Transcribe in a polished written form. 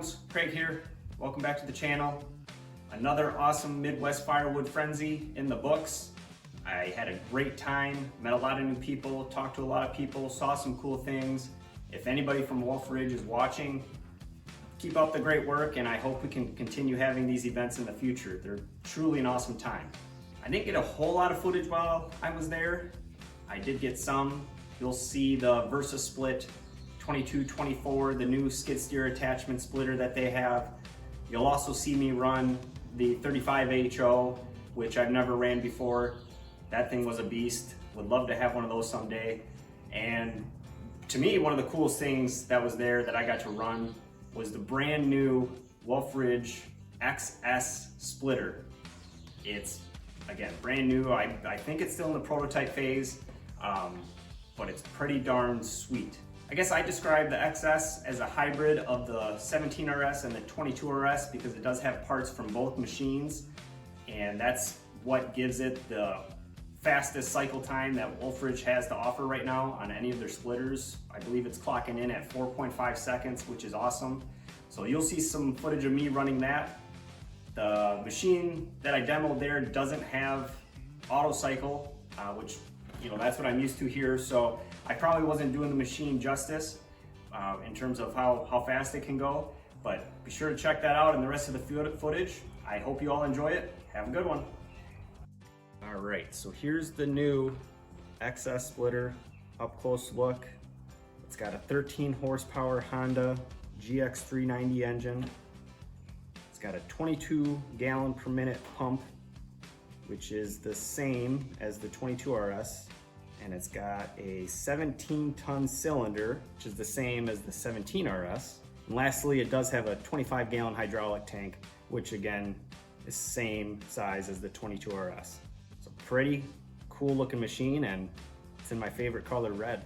Woodhounds, Craig here. Welcome back to the channel. Another awesome Midwest Firewood Frenzy in the books. I had a great time, met a lot of new people, talked to a lot of people, saw some cool things. If anybody from Wolfe Ridge is watching, keep up the great work, and I hope we can continue having these events in the future. They're truly an awesome time. I didn't get a whole lot of footage while I was there. I did get some. You'll see the Versa Split 22-24, the new skid steer attachment splitter that they have. You'll also see me run the 35HO, which I've never ran before. That thing was a beast. Would love to have one of those someday. And to me, one of the coolest things that was there that I got to run was the brand new Wolfe Ridge XS splitter. It's, again, brand new. I think it's still in the prototype phase, but it's pretty darn sweet. I guess I describe the XS as a hybrid of the 17RS and the 22RS because it does have parts from both machines, and that's what gives it the fastest cycle time that Wolfe Ridge has to offer right now on any of their splitters. I believe it's clocking in at 4.5 seconds, which is awesome. So you'll see some footage of me running that. The machine that I demoed there doesn't have auto cycle, which, you know, that's what I'm used to here. So I probably wasn't doing the machine justice in terms of how fast it can go, but be sure to check that out and the rest of the footage. I hope you all enjoy it. Have a good one. All right, so here's the new XS splitter, up close look. It's got a 13 horsepower Honda GX390 engine. It's got a 22 gallon per minute pump, which is the same as the 22RS. And it's got a 17-ton cylinder, which is the same as the 17RS. And lastly, it does have a 25-gallon hydraulic tank, which again is same size as the 22RS. It's a pretty cool looking machine, and it's in my favorite color, red.